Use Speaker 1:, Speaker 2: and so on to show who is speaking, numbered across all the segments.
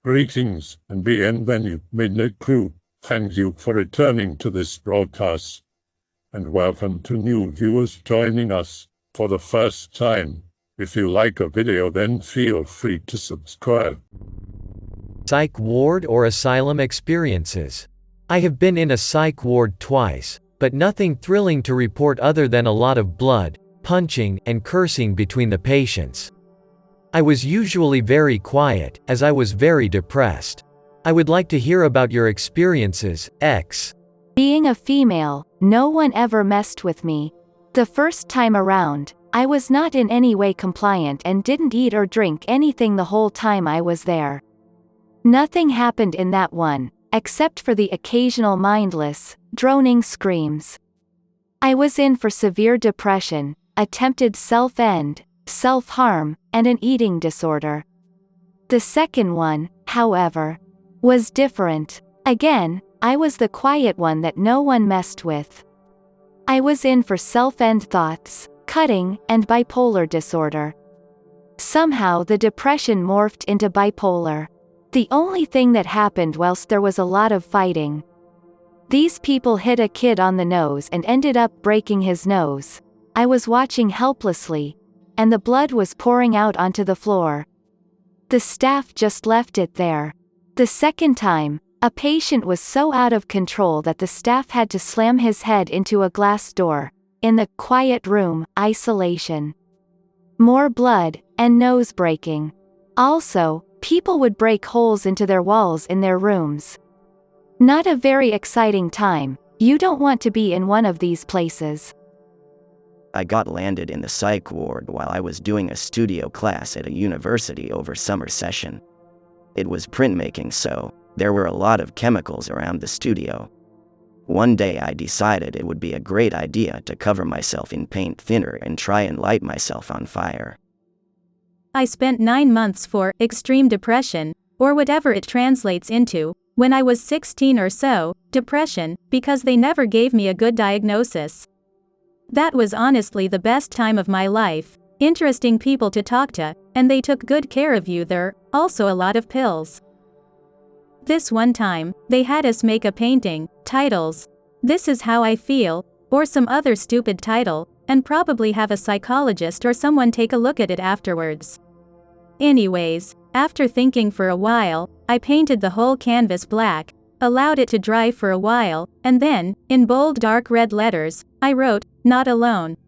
Speaker 1: Greetings and bienvenue, midnight crew. Thank you for returning to this broadcast. And welcome to new viewers joining us for the first time. If you like a video, then feel free to subscribe.
Speaker 2: Psych Ward or Asylum experiences. I have been in a psych ward twice, but nothing thrilling to report other than a lot of blood, punching, and cursing between the patients. I was usually very quiet, as I was very depressed. I would like to hear about your experiences, X.
Speaker 3: Being a female, no one ever messed with me. The first time around, I was not in any way compliant and didn't eat or drink anything the whole time I was there. Nothing happened in that one, except for the occasional mindless, droning screams. I was in for severe depression, attempted self-end, self-harm, and an eating disorder. The second one, however, was different. Again, I was the quiet one that no one messed with. I was in for self-end thoughts, cutting, and bipolar disorder. Somehow the depression morphed into bipolar. The only thing that happened whilst there was a lot of fighting. These people hit a kid on the nose and ended up breaking his nose. I was watching helplessly, and the blood was pouring out onto the floor. The staff just left it there. The second time, a patient was so out of control that the staff had to slam his head into a glass door, in the quiet room, isolation. More blood, and nose breaking. Also, people would break holes into their walls in their rooms. Not a very exciting time. You don't want to be in one of these places.
Speaker 4: I got landed in the psych ward while I was doing a studio class at a university over summer session. It was printmaking, so there were a lot of chemicals around the studio. One day I decided it would be a great idea to cover myself in paint thinner and try and light myself on fire.
Speaker 5: I spent 9 months for extreme depression, or whatever it translates into, when I was 16 or so, depression, because they never gave me a good diagnosis. That was honestly the best time of my life, interesting people to talk to, and they took good care of you there, also a lot of pills. This one time, they had us make a painting, titles, "This is how I feel," or some other stupid title, and probably have a psychologist or someone take a look at it afterwards. Anyways, after thinking for a while, I painted the whole canvas black, allowed it to dry for a while, and then, in bold dark red letters, I wrote, "Not alone."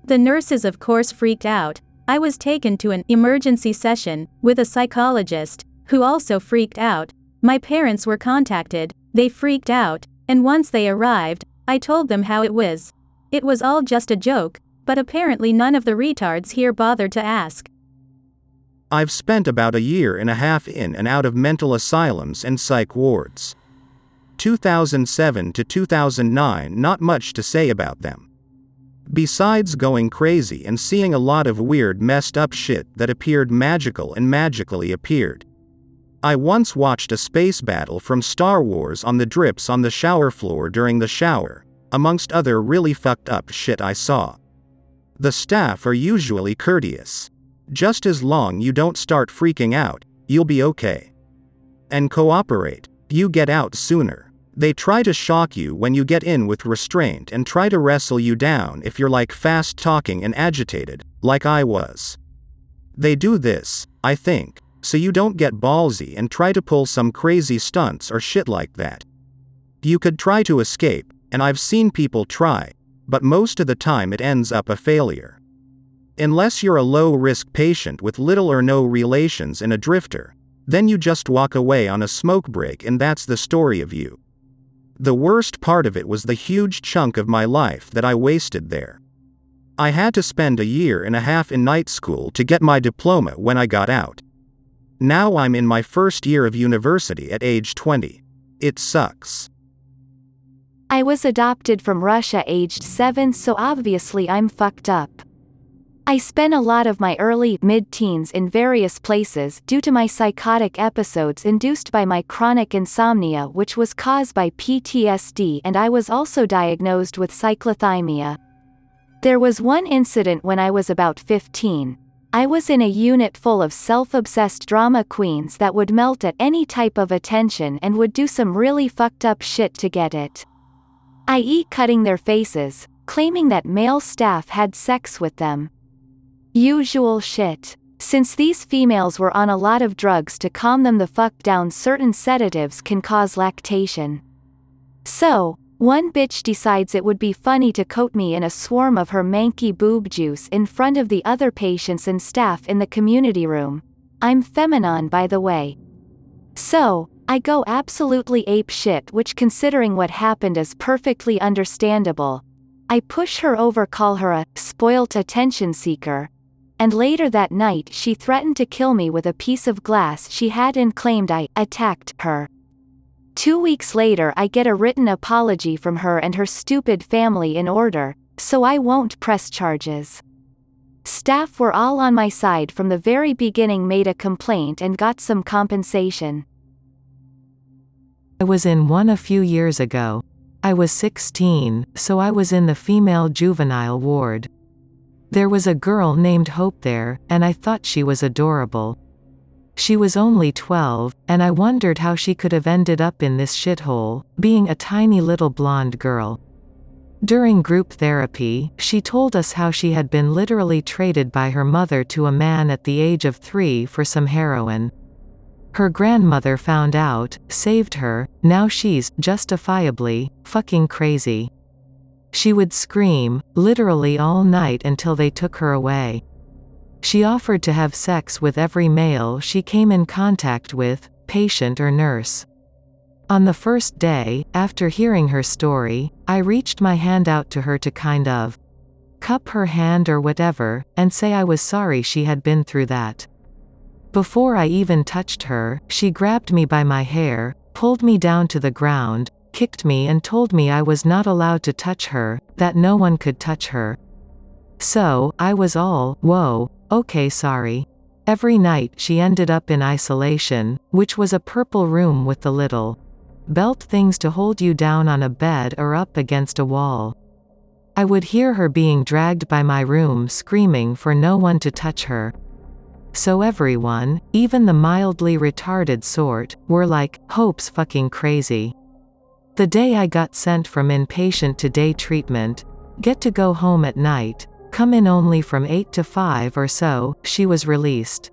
Speaker 5: The nurses of course freaked out. I was taken to an emergency session with a psychologist, who also freaked out. My parents were contacted, they freaked out, and once they arrived, I told them how it was. It was all just a joke, but apparently none of the retards here bothered to ask.
Speaker 6: I've spent about a year and a half in and out of mental asylums and psych wards. 2007 to 2009, not much to say about them. Besides going crazy and seeing a lot of weird messed up shit that appeared magical and magically appeared. I once watched a space battle from Star Wars on the drips on the shower floor during the shower, amongst other really fucked up shit I saw. The staff are usually courteous. Just as long you don't start freaking out, you'll be okay. And cooperate, you get out sooner. They try to shock you when you get in with restraint and try to wrestle you down if you're like fast talking and agitated, like I was. They do this, I think, so you don't get ballsy and try to pull some crazy stunts or shit like that. You could try to escape, and I've seen people try, but most of the time it ends up a failure. Unless you're a low-risk patient with little or no relations and a drifter, then you just walk away on a smoke break and that's the story of you. The worst part of it was the huge chunk of my life that I wasted there. I had to spend a year and a half in night school to get my diploma when I got out. Now I'm in my first year of university at age 20. It sucks.
Speaker 3: I was adopted from Russia aged 7, so obviously I'm fucked up. I spent a lot of my early, mid-teens in various places due to my psychotic episodes induced by my chronic insomnia, which was caused by PTSD, and I was also diagnosed with cyclothymia. There was one incident when I was about 15. I was in a unit full of self-obsessed drama queens that would melt at any type of attention and would do some really fucked up shit to get it. I.e. cutting their faces, claiming that male staff had sex with them. Usual shit. Since these females were on a lot of drugs to calm them the fuck down, certain sedatives can cause lactation. So, one bitch decides it would be funny to coat me in a swarm of her manky boob juice in front of the other patients and staff in the community room. I'm feminine, by the way. So, I go absolutely ape shit, which, considering what happened, is perfectly understandable. I push her over, call her a spoilt attention seeker, and later that night she threatened to kill me with a piece of glass she had and claimed I attacked her. 2 weeks later I get a written apology from her and her stupid family in order, so I won't press charges. Staff were all on my side from the very beginning, made a complaint and got some compensation.
Speaker 7: I was in one a few years ago. I was 16, so I was in the female juvenile ward. There was a girl named Hope there, and I thought she was adorable. She was only 12, and I wondered how she could have ended up in this shithole, being a tiny little blonde girl. During group therapy, she told us how she had been literally traded by her mother to a man at the age of 3 for some heroin. Her grandmother found out, saved her, now she's, justifiably, fucking crazy. She would scream, literally all night until they took her away. She offered to have sex with every male she came in contact with, patient or nurse. On the first day, after hearing her story, I reached my hand out to her to kind of cup her hand or whatever, and say I was sorry she had been through that. Before I even touched her, she grabbed me by my hair, pulled me down to the ground, kicked me and told me I was not allowed to touch her, that no one could touch her. So, I was all, whoa, okay, sorry. Every night she ended up in isolation, which was a purple room with the little belt things to hold you down on a bed or up against a wall. I would hear her being dragged by my room screaming for no one to touch her. So everyone, even the mildly retarded sort, were like, Hope's fucking crazy. The day I got sent from inpatient to day treatment, get to go home at night, come in only from 8 to 5 or so, she was released.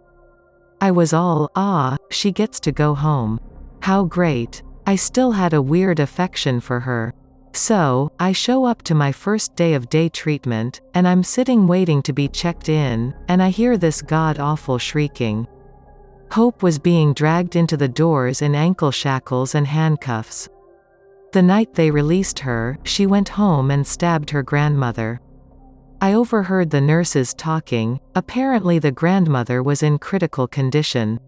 Speaker 7: I was all, she gets to go home. How great. I still had a weird affection for her. So, I show up to my first day of day treatment, and I'm sitting waiting to be checked in, and I hear this god-awful shrieking. Hope was being dragged into the doors in ankle shackles and handcuffs. The night they released her, she went home and stabbed her grandmother. I overheard the nurses talking. Apparently the grandmother was in critical condition.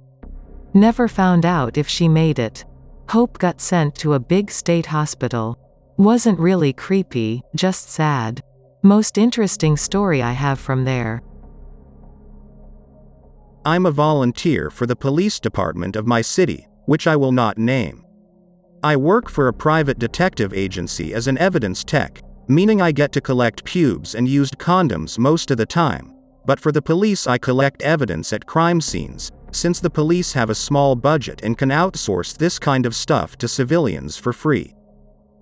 Speaker 7: Never found out if she made it. Hope got sent to a big state hospital. Wasn't really creepy, just sad. Most interesting story I have from there.
Speaker 6: I'm a volunteer for the police department of my city, which I will not name. I work for a private detective agency as an evidence tech, meaning I get to collect pubes and used condoms most of the time, but for the police I collect evidence at crime scenes, since the police have a small budget and can outsource this kind of stuff to civilians for free.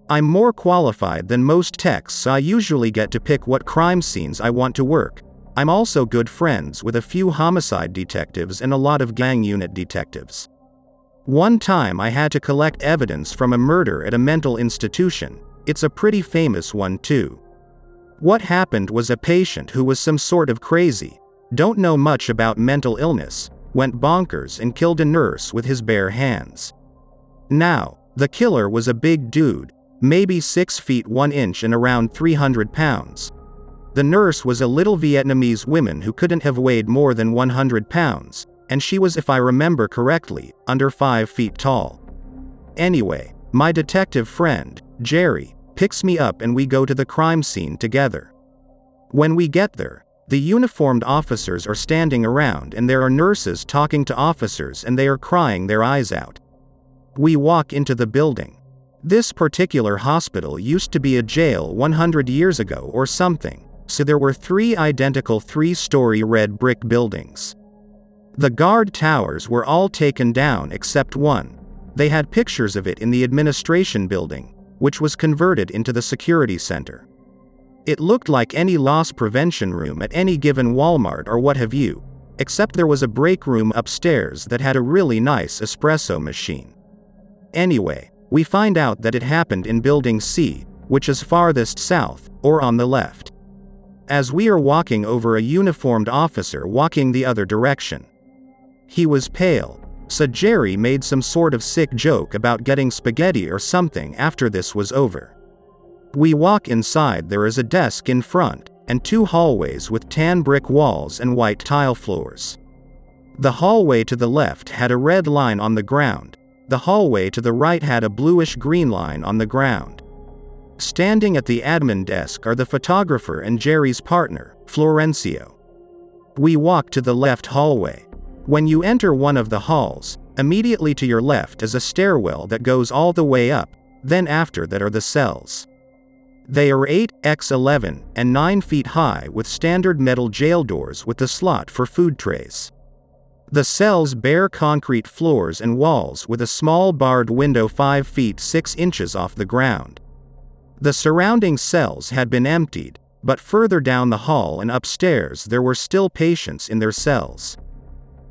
Speaker 6: I'm more qualified than most techs, so I usually get to pick what crime scenes I want to work. I'm also good friends with a few homicide detectives and a lot of gang unit detectives. One time I had to collect evidence from a murder at a mental institution. It's a pretty famous one too. What happened was a patient who was some sort of crazy, don't know much about mental illness, went bonkers and killed a nurse with his bare hands. Now, the killer was a big dude, maybe 6 feet 1 inch and around 300 pounds. The nurse was a little Vietnamese woman who couldn't have weighed more than 100 pounds, and she was, if I remember correctly, under 5 feet tall. Anyway, my detective friend, Jerry, picks me up and we go to the crime scene together. When we get there, the uniformed officers are standing around and there are nurses talking to officers and they are crying their eyes out. We walk into the building. This particular hospital used to be a jail 100 years ago or something. so there were 3 identical 3-story red brick buildings. The guard towers were all taken down except one. They had pictures of it in the administration building, which was converted into the security center. It looked like any loss prevention room at any given Walmart or what have you, except there was a break room upstairs that had a really nice espresso machine. Anyway, we find out that it happened in Building C, which is farthest south, or on the left. As we are walking over a uniformed officer walking the other direction. He was pale, so Jerry made some sort of sick joke about getting spaghetti or something after this was over. We walk inside. There is a desk in front, and 2 hallways with tan brick walls and white tile floors. The hallway to the left had a red line on the ground. The hallway to the right had a bluish-green line on the ground. Standing at the admin desk are the photographer and Jerry's partner, Florencio. We walk to the left hallway. When you enter one of the halls, immediately to your left is a stairwell that goes all the way up, then after that are the cells. They are 8x11 and 9 feet high with standard metal jail doors with the slot for food trays. The cells bear concrete floors and walls with a small barred window 5 feet 6 inches off the ground. The surrounding cells had been emptied, but further down the hall and upstairs there were still patients in their cells.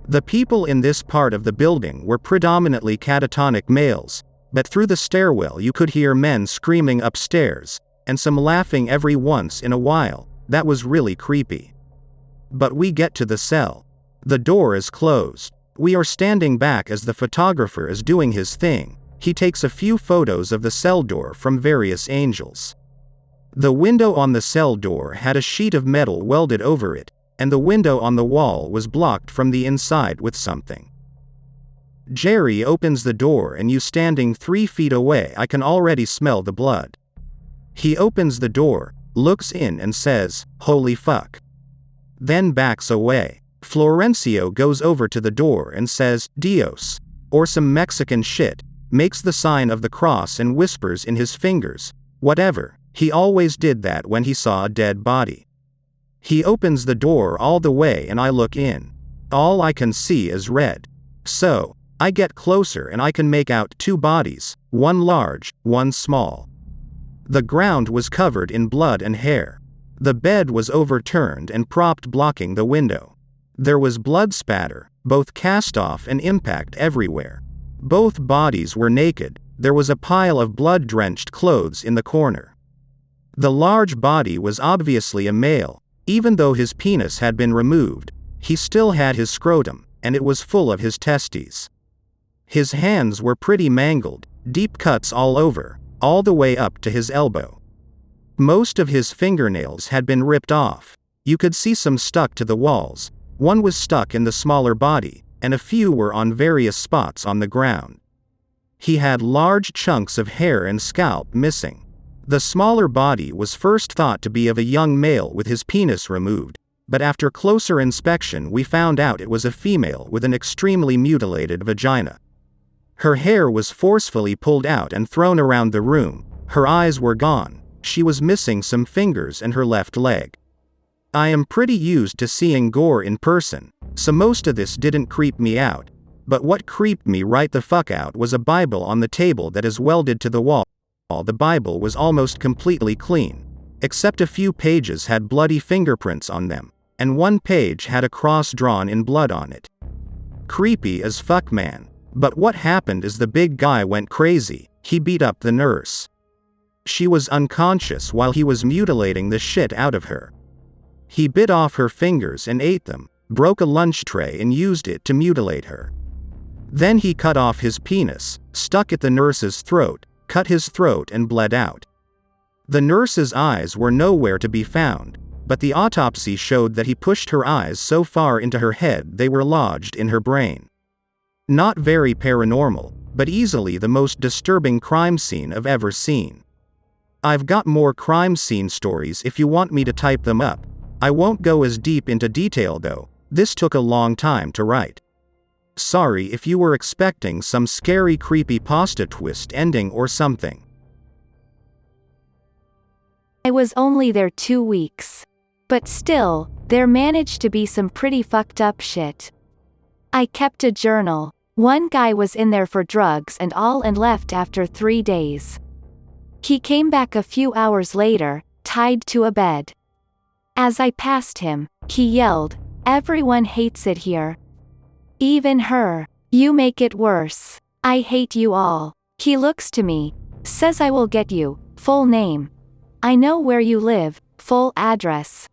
Speaker 6: The people in this part of the building were predominantly catatonic males, but through the stairwell you could hear men screaming upstairs, and some laughing every once in a while. That was really creepy. But we get to the cell. The door is closed. We are standing back as the photographer is doing his thing. He takes a few photos of the cell door from various angles. The window on the cell door had a sheet of metal welded over it, and the window on the wall was blocked from the inside with something. Jerry opens the door and you standing 3 feet away. I can already smell the blood. He opens the door, looks in and says, "Holy fuck." Then backs away. Florencio goes over to the door and says, "Dios," or some Mexican shit, makes the sign of the cross and whispers in his fingers, "Whatever." He always did that when he saw a dead body. He opens the door all the way and I look in. All I can see is red. So, I get closer and I can make out 2 bodies, one large, one small. The ground was covered in blood and hair. The bed was overturned and propped blocking the window. There was blood spatter, both cast off and impact everywhere. Both bodies were naked. There was a pile of blood-drenched clothes in the corner. The large body was obviously a male. Even though his penis had been removed, he still had his scrotum, and it was full of his testes. His hands were pretty mangled, deep cuts all over, all the way up to his elbow. Most of his fingernails had been ripped off. You could see some stuck to the walls. One was stuck in the smaller body, and a few were on various spots on the ground. He had large chunks of hair and scalp missing. The smaller body was first thought to be of a young male with his penis removed, but after closer inspection we found out it was a female with an extremely mutilated vagina. Her hair was forcefully pulled out and thrown around the room. Her eyes were gone. She was missing some fingers and her left leg. I am pretty used to seeing gore in person, so most of this didn't creep me out, but what creeped me right the fuck out was a Bible on the table that is welded to the wall. The Bible was almost completely clean, except a few pages had bloody fingerprints on them, and one page had a cross drawn in blood on it. Creepy as fuck, man. But what happened is the big guy went crazy. He beat up the nurse. She was unconscious while he was mutilating the shit out of her. He bit off her fingers and ate them, broke a lunch tray and used it to mutilate her. Then he cut off his penis, stuck at the nurse's throat, cut his throat and bled out. The nurse's eyes were nowhere to be found, but the autopsy showed that he pushed her eyes so far into her head they were lodged in her brain. Not very paranormal, but easily the most disturbing crime scene I've ever seen. I've got more crime scene stories if you want me to type them up. I won't go as deep into detail though, this took a long time to write. Sorry if you were expecting some scary creepypasta twist ending or something.
Speaker 3: I was only there 2 weeks. But still, there managed to be some pretty fucked up shit. I kept a journal. One guy was in there for drugs and all and left after 3 days. He came back a few hours later, tied to a bed. As I passed him, he yelled, "Everyone hates it here. Even her. You make it worse. I hate you all." He looks to me, says, "I will get you, full name. I know where you live, full address."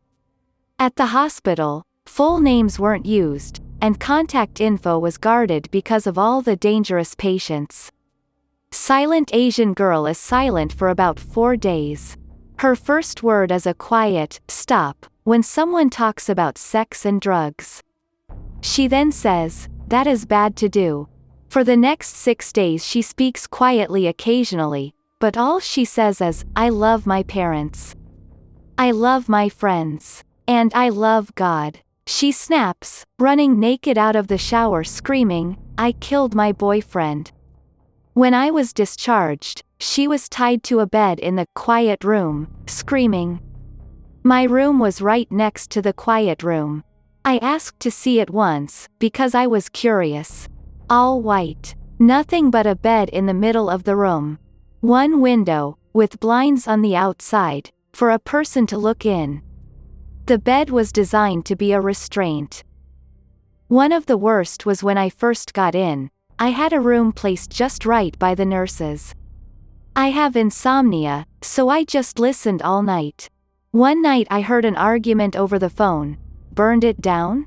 Speaker 3: At the hospital, full names weren't used, and contact info was guarded because of all the dangerous patients. Silent Asian girl is silent for about 4 days. Her first word is a quiet stop when someone talks about sex and drugs. She then says, "That is bad to do." For the next 6 days she speaks quietly occasionally, but all she says is, "I love my parents. I love my friends. And I love God." She snaps, running naked out of the shower screaming, "I killed my boyfriend." When I was discharged, she was tied to a bed in the quiet room, screaming. My room was right next to the quiet room. I asked to see it once, because I was curious. All white. Nothing but a bed in the middle of the room. One window, with blinds on the outside, for a person to look in. The bed was designed to be a restraint. One of the worst was when I first got in. I had a room placed just right by the nurses. I have insomnia, so I just listened all night. One night I heard an argument over the phone. Burned it down?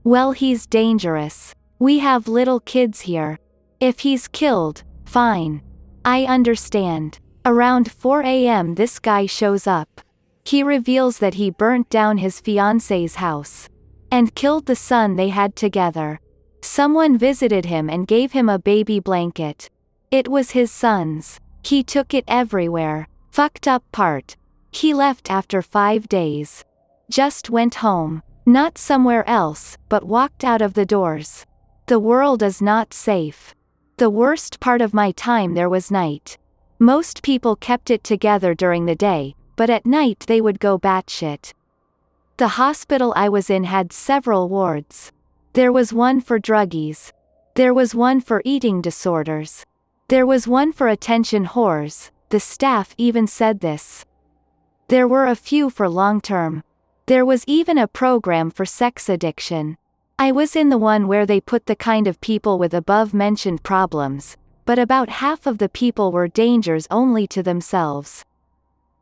Speaker 3: Well, he's dangerous. We have little kids here. If he's killed, fine. I understand. Around 4 a.m. this guy shows up. He reveals that he burnt down his fiancée's house. And killed the son they had together. Someone visited him and gave him a baby blanket. It was his son's. He took it everywhere. Fucked up part. He left after 5 days. Just went home. Not somewhere else, but walked out of the doors. The world is not safe. The worst part of my time there was night. Most people kept it together during the day, but at night they would go batshit. The hospital I was in had several wards. There was one for druggies. There was one for eating disorders. There was one for attention whores, the staff even said this. There were a few for long-term. There was even a program for sex addiction. I was in the one where they put the kind of people with above-mentioned problems, but about half of the people were dangers only to themselves.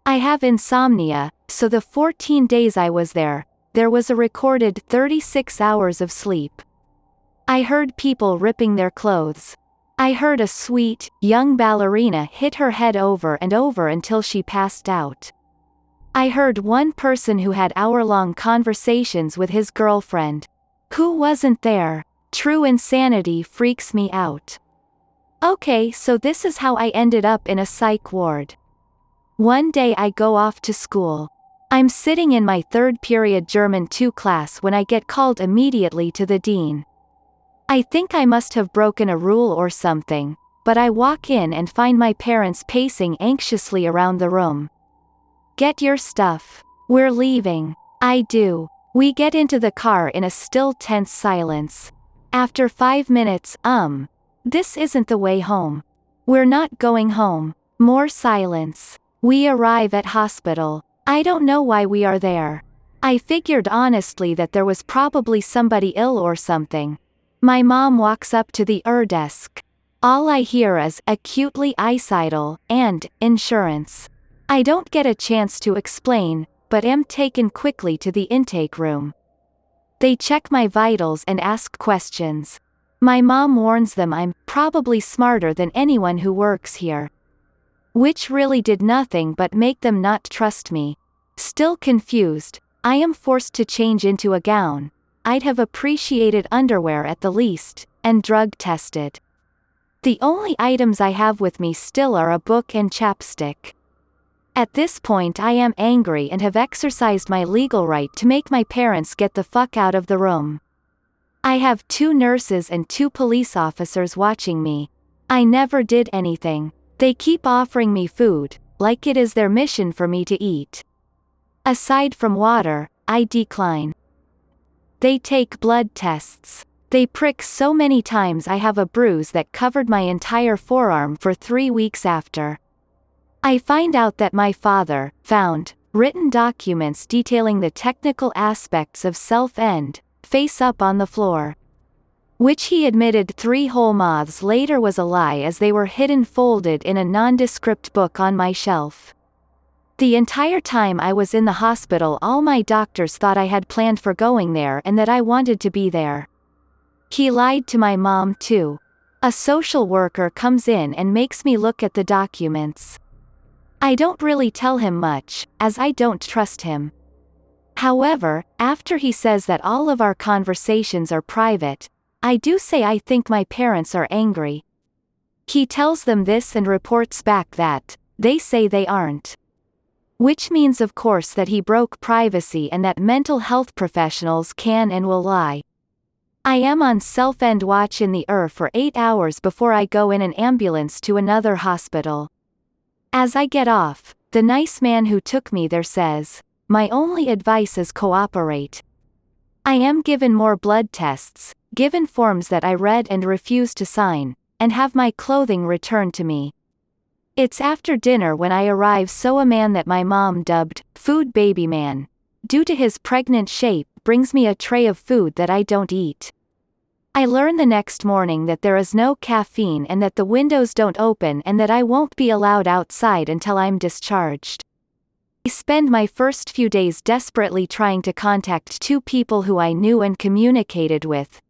Speaker 3: I have insomnia, so the 14 days I was there was a recorded 36 hours of sleep. I heard people ripping their clothes. I heard a sweet, young ballerina hit her head over and over until she passed out. I heard one person who had hour-long conversations with his girlfriend. Who wasn't there? True insanity freaks me out. Okay, so this is how I ended up in a psych ward. One day I go off to school. I'm sitting in my 3rd period German 2 class when I get called immediately to the dean. I think I must have broken a rule or something, but I walk in and find my parents pacing anxiously around the room. "Get your stuff. We're leaving." I do. We get into the car in a still tense silence. After 5 minutes, this isn't the way home. We're not going home. More silence. We arrive at hospital. I don't know why we are there. I figured honestly that there was probably somebody ill or something. My mom walks up to the desk. All I hear is acutely icidal and insurance. I don't get a chance to explain, but am taken quickly to the intake room. They check my vitals and ask questions. My mom warns them I'm probably smarter than anyone who works here. Which really did nothing but make them not trust me. Still confused, I am forced to change into a gown. I'd have appreciated underwear at the least, and drug tested. The only items I have with me still are a book and chapstick. At this point I am angry and have exercised my legal right to make my parents get the fuck out of the room. I have 2 nurses and 2 police officers watching me. I never did anything. They keep offering me food, like it is their mission for me to eat. Aside from water, I decline. They take blood tests. They prick so many times I have a bruise that covered my entire forearm for 3 weeks after. I find out that my father found written documents detailing the technical aspects of self-end, face up on the floor. Which he admitted 3 whole months later was a lie, as they were hidden folded in a nondescript book on my shelf. The entire time I was in the hospital, all my doctors thought I had planned for going there and that I wanted to be there. He lied to my mom too. A social worker comes in and makes me look at the documents. I don't really tell him much, as I don't trust him. However, after he says that all of our conversations are private, I do say I think my parents are angry. He tells them this and reports back that they say they aren't. Which means of course that he broke privacy and that mental health professionals can and will lie. I am on self-end watch in the for 8 hours before I go in an ambulance to another hospital. As I get off, the nice man who took me there says, "My only advice is cooperate." I am given more blood tests, given forms that I read and refused to sign, and have my clothing returned to me. It's after dinner when I arrive, so a man that my mom dubbed Food Baby Man, due to his pregnant shape, brings me a tray of food that I don't eat. I learn the next morning that there is no caffeine and that the windows don't open and that I won't be allowed outside until I'm discharged. I spend my first few days desperately trying to contact 2 people who I knew and communicated with,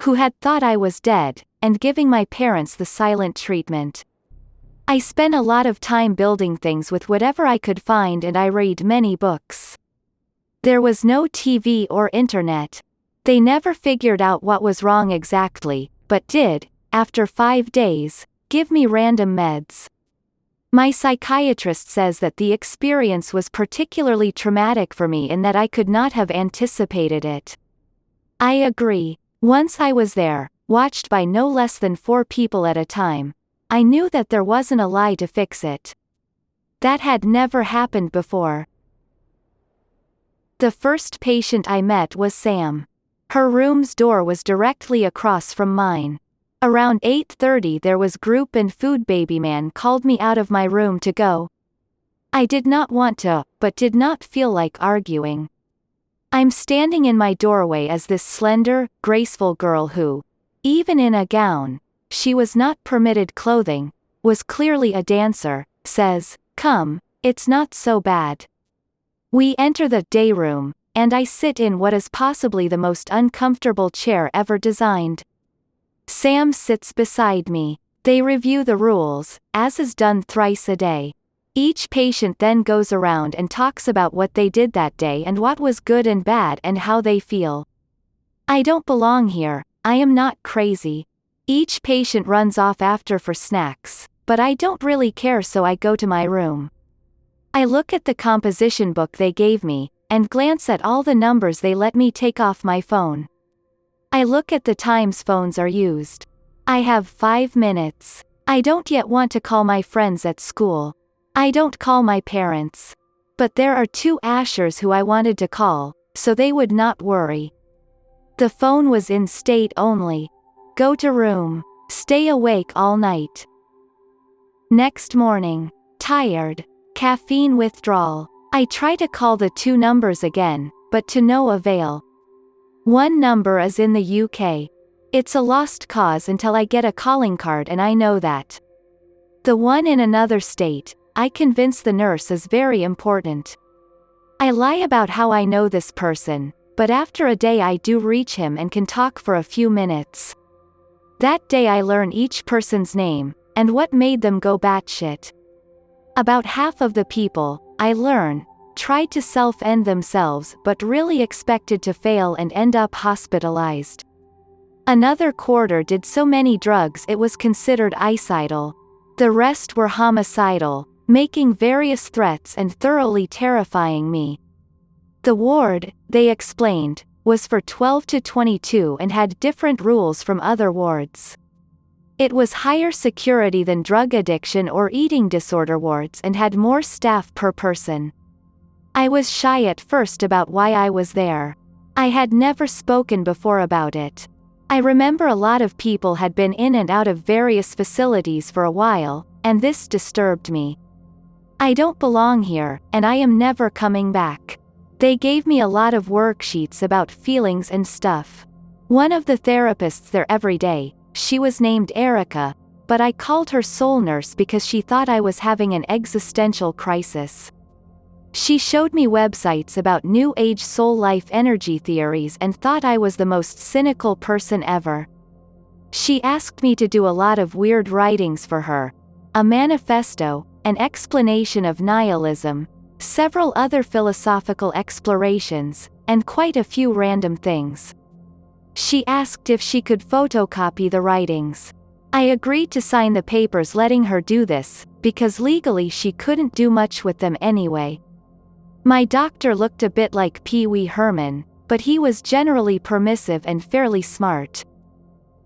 Speaker 3: who had thought I was dead, and giving my parents the silent treatment. I spent a lot of time building things with whatever I could find, and I read many books. There was no TV or internet. They never figured out what was wrong exactly, but did, after 5 days, give me random meds. My psychiatrist says that the experience was particularly traumatic for me and that I could not have anticipated it. I agree. Once I was there, watched by no less than 4 people at a time, I knew that there wasn't a lie to fix it. That had never happened before. The first patient I met was Sam. Her room's door was directly across from mine. Around 8:30 there was group and Food Baby Man called me out of my room to go. I did not want to, but did not feel like arguing. I'm standing in my doorway as this slender, graceful girl who, even in a gown, she was not permitted clothing, was clearly a dancer, says, "Come, it's not so bad." We enter the day room, and I sit in what is possibly the most uncomfortable chair ever designed. Sam sits beside me. They review the rules, as is done thrice a day. Each patient then goes around and talks about what they did that day and what was good and bad and how they feel. I don't belong here, I am not crazy. Each patient runs off after for snacks, but I don't really care, so I go to my room. I look at the composition book they gave me, and glance at all the numbers they let me take off my phone. I look at the times phones are used. I have 5 minutes. I don't yet want to call my friends at school. I don't call my parents. But there are 2 Ashers who I wanted to call, so they would not worry. The phone was in state only. Go to room. Stay awake all night. Next morning. Tired. Caffeine withdrawal. I try to call the 2 numbers again, but to no avail. One number is in the UK. It's a lost cause until I get a calling card, and I know that. The one in another state, I convince the nurse, is very important. I lie about how I know this person, but after a day I do reach him and can talk for a few minutes. That day I learn each person's name, and what made them go batshit. About half of the people, I learn, tried to self-end themselves but really expected to fail and end up hospitalized. Another quarter did so many drugs it was considered icidal. The rest were homicidal, making various threats and thoroughly terrifying me. The ward, they explained, was for 12 to 22 and had different rules from other wards. It was higher security than drug addiction or eating disorder wards and had more staff per person. I was shy at first about why I was there. I had never spoken before about it. I remember a lot of people had been in and out of various facilities for a while, and this disturbed me. I don't belong here, and I am never coming back. They gave me a lot of worksheets about feelings and stuff. One of the therapists there every day, she was named Erica, but I called her soul nurse because she thought I was having an existential crisis. She showed me websites about New Age soul life energy theories and thought I was the most cynical person ever. She asked me to do a lot of weird writings for her. A manifesto, an explanation of nihilism, several other philosophical explorations, and quite a few random things. She asked if she could photocopy the writings. I agreed to sign the papers letting her do this, because legally she couldn't do much with them anyway. My doctor looked a bit like Pee Wee Herman, but he was generally permissive and fairly smart.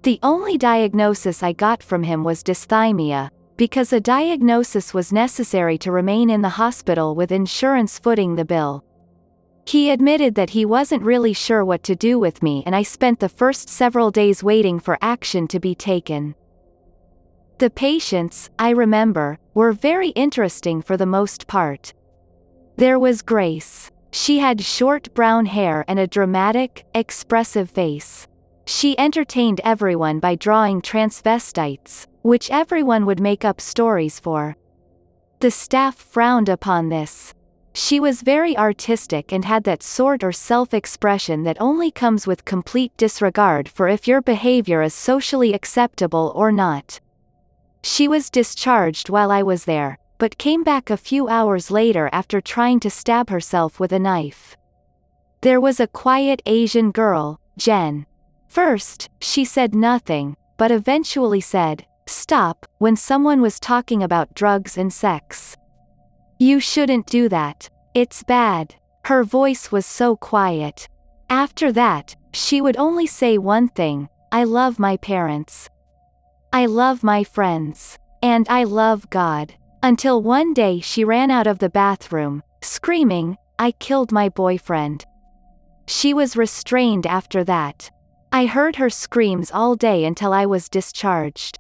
Speaker 3: The only diagnosis I got from him was dysthymia, because a diagnosis was necessary to remain in the hospital with insurance footing the bill. He admitted that he wasn't really sure what to do with me, and I spent the first several days waiting for action to be taken. The patients, I remember, were very interesting for the most part. There was Grace. She had short brown hair and a dramatic, expressive face. She entertained everyone by drawing transvestites, which everyone would make up stories for. The staff frowned upon this. She was very artistic and had that sort of self-expression that only comes with complete disregard for if your behavior is socially acceptable or not. She was discharged while I was there, but came back a few hours later after trying to stab herself with a knife. There was a quiet Asian girl, Jen. First, she said nothing, but eventually said, "Stop," when someone was talking about drugs and sex. "You shouldn't do that. It's bad." Her voice was so quiet. After that, she would only say one thing: "I love my parents. I love my friends. And I love God." Until one day she ran out of the bathroom, screaming, "I killed my boyfriend." She was restrained after that. I heard her screams all day until I was discharged.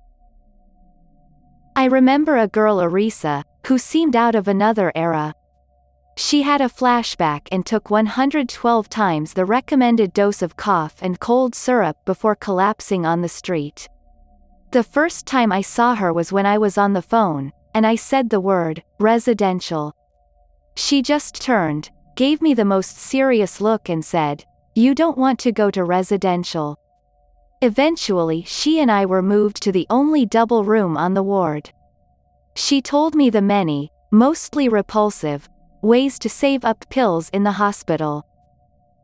Speaker 3: I remember a girl, Arisa, who seemed out of another era. She had a flashback and took 112 times the recommended dose of cough and cold syrup before collapsing on the street. The first time I saw her was when I was on the phone, and I said the word, residential. She just turned, gave me the most serious look and said, "You don't want to go to residential." Eventually she and I were moved to the only double room on the ward. She told me the many, mostly repulsive, ways to save up pills in the hospital.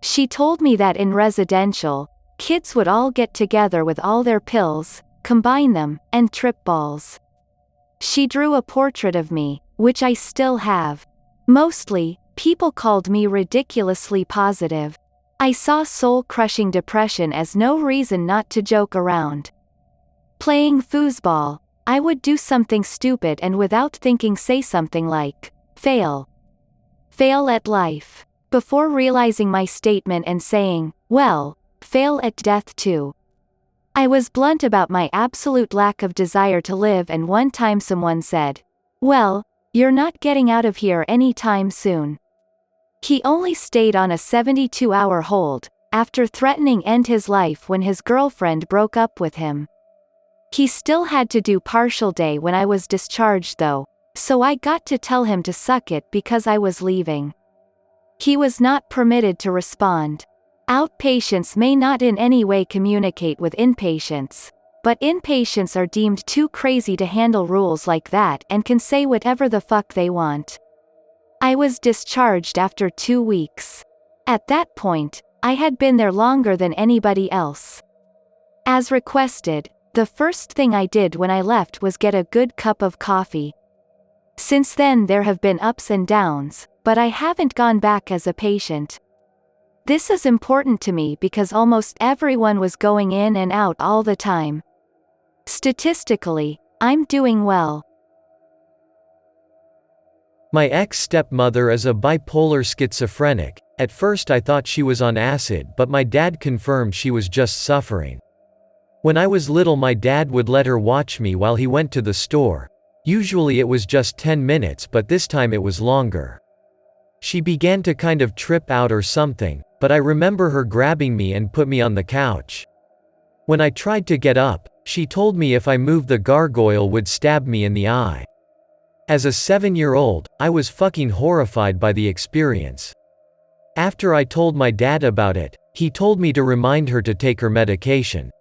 Speaker 3: She told me that in residential, kids would all get together with all their pills, combine them, and trip balls. She drew a portrait of me, which I still have. Mostly, people called me ridiculously positive. I saw soul-crushing depression as no reason not to joke around. Playing foosball, I would do something stupid and without thinking say something like, "Fail. Fail at life," before realizing my statement and saying, "Well, fail at death too." I was blunt about my absolute lack of desire to live, and one time someone said, "Well, you're not getting out of here anytime soon." He only stayed on a 72-hour hold, after threatening end his life when his girlfriend broke up with him. He still had to do partial day when I was discharged though, so I got to tell him to suck it because I was leaving. He was not permitted to respond. Outpatients may not in any way communicate with inpatients, but inpatients are deemed too crazy to handle rules like that and can say whatever the fuck they want. I was discharged after 2 weeks. At that point, I had been there longer than anybody else. As requested, the first thing I did when I left was get a good cup of coffee. Since then there have been ups and downs, but I haven't gone back as a patient. This is important to me because almost everyone was going in and out all the time. Statistically, I'm doing well.
Speaker 2: My ex-stepmother is a bipolar schizophrenic. At first I thought she was on acid, but my dad confirmed she was just suffering. When I was little, my dad would let her watch me while he went to the store. Usually it was just 10 minutes, but this time it was longer. She began to kind of trip out or something, but I remember her grabbing me and put me on the couch. When I tried to get up, she told me if I moved the gargoyle would stab me in the eye. As a 7-year-old, I was fucking horrified by the experience. After I told my dad about it, he told me to remind her to take her medication.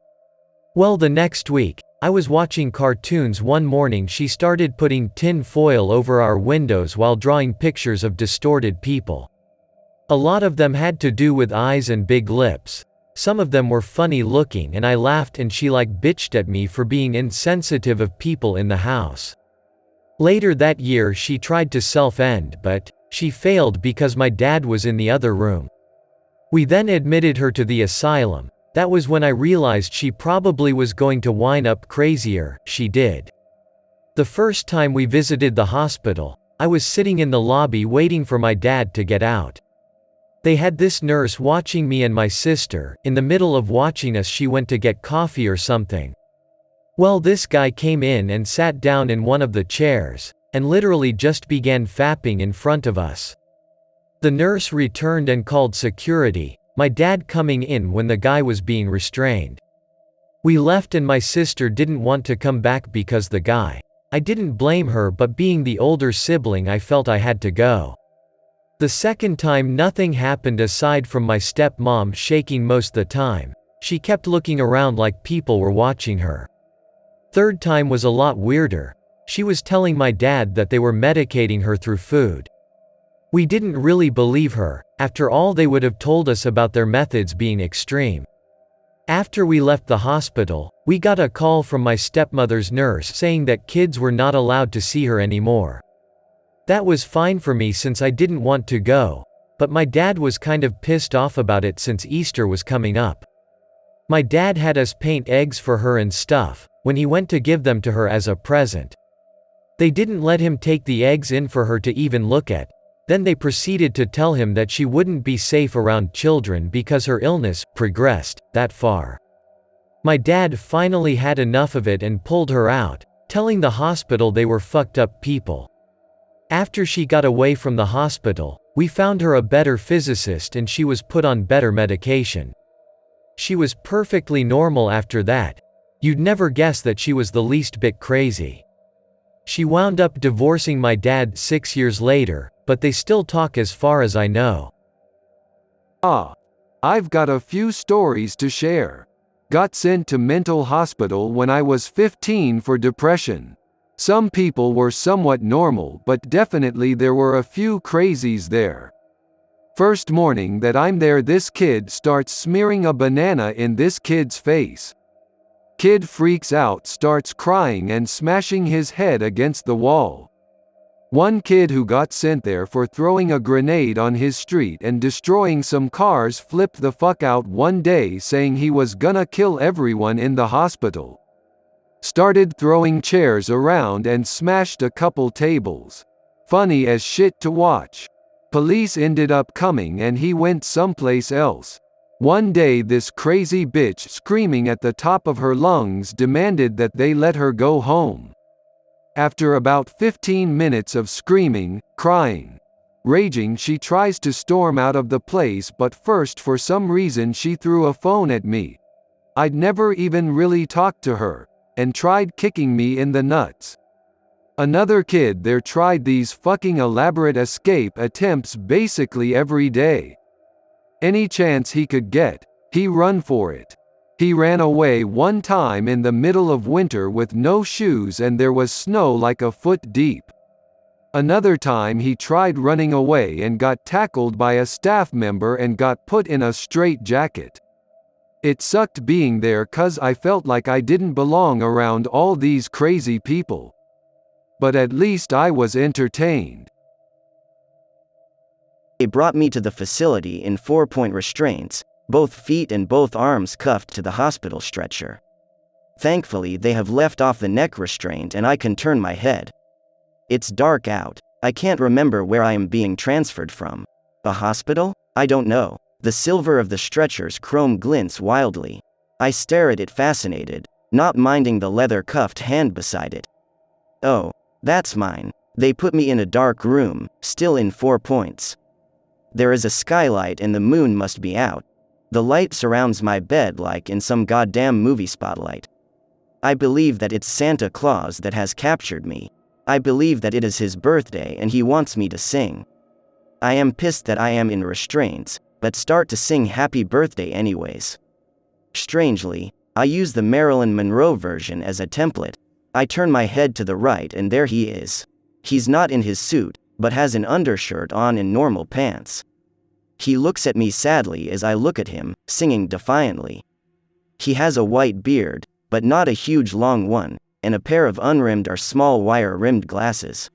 Speaker 2: Well, the next week, I was watching cartoons. One morning she started putting tin foil over our windows while drawing pictures of distorted people. A lot of them had to do with eyes and big lips. Some of them were funny looking and I laughed, and she bitched at me for being insensitive of people in the house. Later that year she tried to self-end, but she failed because my dad was in the other room. We then admitted her to the asylum. That was when I realized she probably was going to wind up crazier. She did. The first time we visited the hospital, I was sitting in the lobby waiting for my dad to get out. They had this nurse watching me and my sister. In the middle of watching us, she went to get coffee or something. Well, this guy came in and sat down in one of the chairs, and literally just began fapping in front of us. The nurse returned and called security, my dad coming in when the guy was being restrained. We left and my sister didn't want to come back because the guy. I didn't blame her, but being the older sibling I felt I had to go. The second time nothing happened aside from my stepmom shaking most the time. She kept looking around like people were watching her. Third time was a lot weirder. She was telling my dad that they were medicating her through food. We didn't really believe her. After all, they would have told us about their methods being extreme. After we left the hospital, we got a call from my stepmother's nurse saying that kids were not allowed to see her anymore. That was fine for me since I didn't want to go, but my dad was kind of pissed off about it since Easter was coming up. My dad had us paint eggs for her and stuff when he went to give them to her as a present. They didn't let him take the eggs in for her to even look at. Then they proceeded to tell him that she wouldn't be safe around children because her illness progressed that far. My dad finally had enough of it and pulled her out, telling the hospital they were fucked up people. After she got away from the hospital, we found her a better physicist and she was put on better medication. She was perfectly normal after that. You'd never guess that she was the least bit crazy. She wound up divorcing my dad 6 years later, but they still talk as far as I know.
Speaker 8: I've got a few stories to share. Got sent to mental hospital when I was 15 for depression. Some people were somewhat normal, but definitely there were a few crazies there. First morning that I'm there, this kid starts smearing a banana in this kid's face. Kid freaks out, starts crying and smashing his head against the wall. One kid who got sent there for throwing a grenade on his street and destroying some cars flipped the fuck out one day, saying he was gonna kill everyone in the hospital. Started throwing chairs around and smashed a couple tables. Funny as shit to watch. Police ended up coming and he went someplace else. One day this crazy bitch, screaming at the top of her lungs, demanded that they let her go home. After about 15 minutes of screaming, crying, raging, she tries to storm out of the place, but first for some reason she threw a phone at me. I'd never even really talked to her, and tried kicking me in the nuts. Another kid there tried these fucking elaborate escape attempts basically every day. Any chance he could get, he run for it. He ran away one time in the middle of winter with no shoes and there was snow like a foot deep. Another time he tried running away and got tackled by a staff member and got put in a straitjacket. It sucked being there 'cause I felt like I didn't belong around all these crazy people. But at least I was entertained.
Speaker 4: They brought me to the facility in 4-point restraints, both feet and both arms cuffed to the hospital stretcher. Thankfully they have left off the neck restraint and I can turn my head. It's dark out. I can't remember where I am being transferred from. A hospital? I don't know. The silver of the stretcher's chrome glints wildly. I stare at it fascinated, not minding the leather-cuffed hand beside it. Oh, that's mine. They put me in a dark room, still in 4 points. There is a skylight and the moon must be out. The light surrounds my bed like in some goddamn movie spotlight. I believe that it's Santa Claus that has captured me. I believe that it is his birthday and he wants me to sing. I am pissed that I am in restraints, but start to sing happy birthday anyways. Strangely, I use the Marilyn Monroe version as a template. I turn my head to the right and there he is. He's not in his suit, but has an undershirt on and normal pants. He looks at me sadly as I look at him, singing defiantly. He has a white beard, but not a huge long one, and a pair of unrimmed or small wire-rimmed glasses.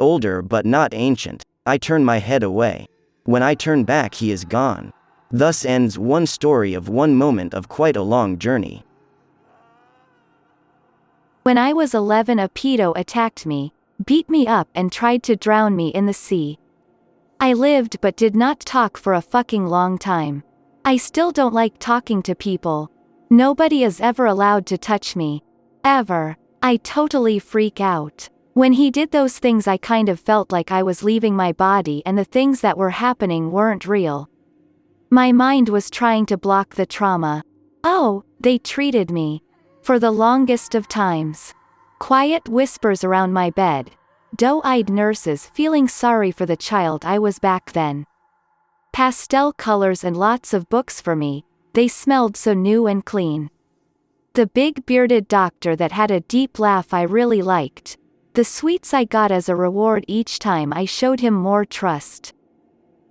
Speaker 4: Older but not ancient. I turn my head away. When I turn back he is gone. Thus ends one story of one moment of quite a long journey.
Speaker 3: When I was 11, a pedo attacked me, beat me up and tried to drown me in the sea. I lived but did not talk for a fucking long time. I still don't like talking to people. Nobody is ever allowed to touch me. Ever. I totally freak out. When he did those things I kind of felt like I was leaving my body and the things that were happening weren't real. My mind was trying to block the trauma. Oh, they treated me. For the longest of times. Quiet whispers around my bed. Doe-eyed nurses feeling sorry for the child I was back then. Pastel colors and lots of books for me, they smelled so new and clean. The big bearded doctor that had a deep laugh I really liked. The sweets I got as a reward each time I showed him more trust.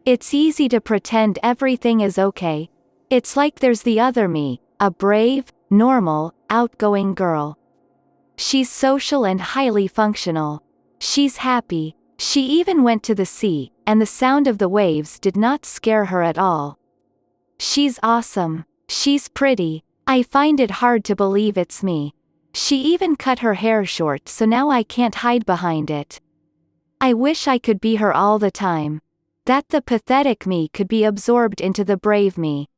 Speaker 3: It's easy to pretend everything is okay. It's like there's the other me, a brave, normal, outgoing girl. She's social and highly functional. She's happy. She even went to the sea, and the sound of the waves did not scare her at all. She's awesome. She's pretty. I find it hard to believe it's me. She even cut her hair short so now I can't hide behind it. I wish I could be her all the time. That the pathetic me could be absorbed into the brave me.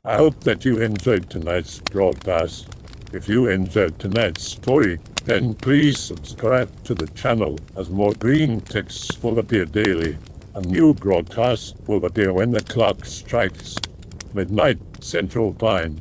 Speaker 1: I hope that you enjoyed tonight's broadcast. If you enjoyed tonight's story, then please subscribe to the channel as more Greentext will appear daily. A new broadcast will appear when the clock strikes midnight Central Time.